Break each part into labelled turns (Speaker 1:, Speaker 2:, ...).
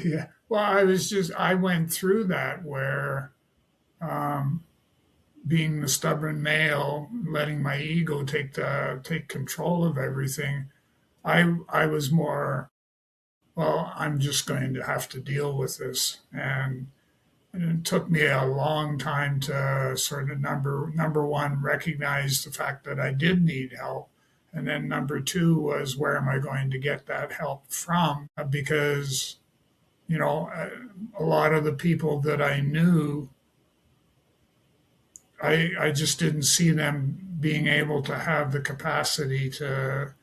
Speaker 1: Yeah. Well, I went through that where, um, being the stubborn male, letting my ego take control of everything. I was more, well, I'm just going to have to deal with this, and it took me a long time to sort of number one recognize the fact that I did need help, and then number two was where am I going to get that help from? Because a lot of the people that I knew, I just didn't see them being able to have the capacity to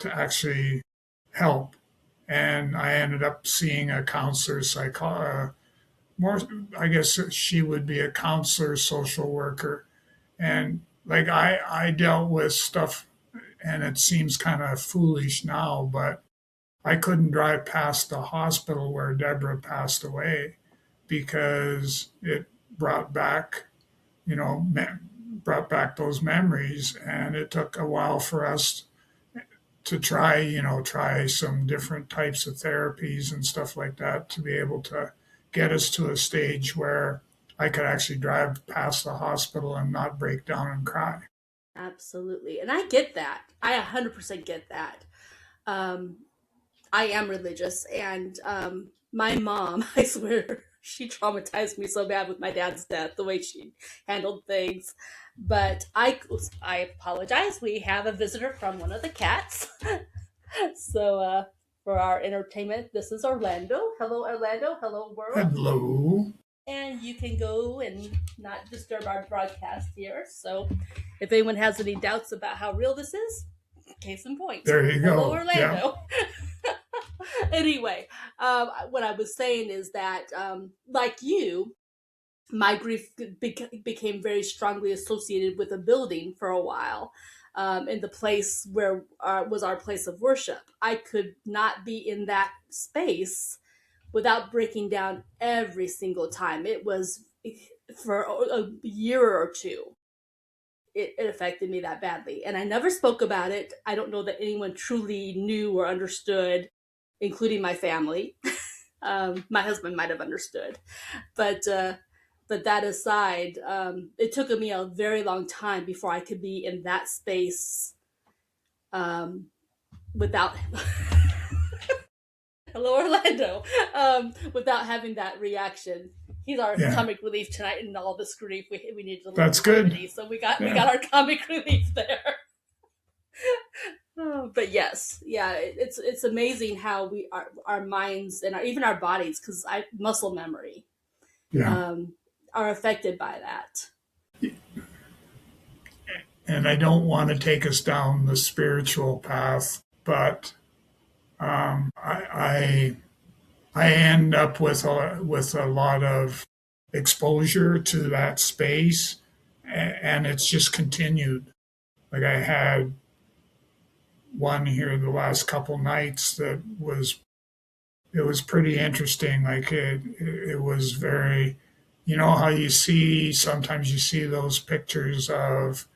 Speaker 1: actually help. And I ended up seeing a counselor, more, I guess she would be a counselor, social worker. And like I dealt with stuff, and it seems kind of foolish now, but I couldn't drive past the hospital where Deborah passed away because it brought back, you know, brought back those memories. And it took a while for us to try some different types of therapies and stuff like that to be able to get us to a stage where I could actually drive past the hospital and not break down and cry.
Speaker 2: Absolutely. And I get that. I 100% get that. Um, I am religious, and my mom, I swear, she traumatized me so bad with my dad's death, the way she handled things. But I apologize. We have a visitor from one of the cats. So for our entertainment, this is Orlando. Hello, Orlando. Hello, world.
Speaker 1: Hello.
Speaker 2: And you can go and not disturb our broadcast here. So if anyone has any doubts about how real this is, case in point.
Speaker 1: There you
Speaker 2: Hello,
Speaker 1: go. Yeah.
Speaker 2: Orlando. Anyway, what I was saying is that, like you, my grief became very strongly associated with a building for a while. In the place where was our place of worship, I could not be in that space without breaking down every single time. It was for a year or two. It affected me that badly, and I never spoke about it. I don't know that anyone truly knew or understood, including my family. My husband might have understood, but that aside, it took me a very long time before I could be in that space um, without hello Orlando, without having that reaction. He's our
Speaker 1: Yeah.
Speaker 2: comic relief tonight in all this grief. We needed a little
Speaker 1: That's good.
Speaker 2: comedy, so we
Speaker 1: Yeah.
Speaker 2: got our comic relief there. Oh, but yes, yeah, it's amazing how our minds and even our bodies, because I muscle memory,
Speaker 1: Yeah.
Speaker 2: um, are affected by that.
Speaker 1: And I don't want to take us down the spiritual path, but I end up with a lot of exposure to that space, and it's just continued. Like I had one here the last couple nights that was it was pretty interesting. Like it was very, how you see sometimes you see those pictures of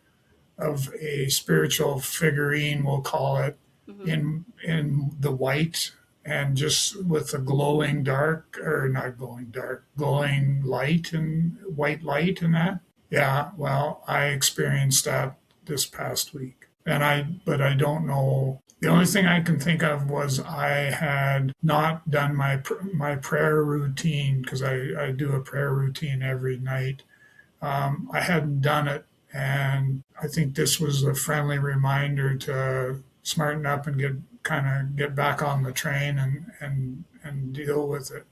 Speaker 1: a spiritual figurine, we'll call it,
Speaker 2: Hmm.
Speaker 1: in the white and just with the glowing dark, or not glowing dark, glowing light and white light and that. Yeah, well, I experienced that this past week. But I don't know. The only thing I can think of was I had not done my prayer routine because I do a prayer routine every night. I hadn't done it, and I think this was a friendly reminder to smarten up and get back on the train and deal with it.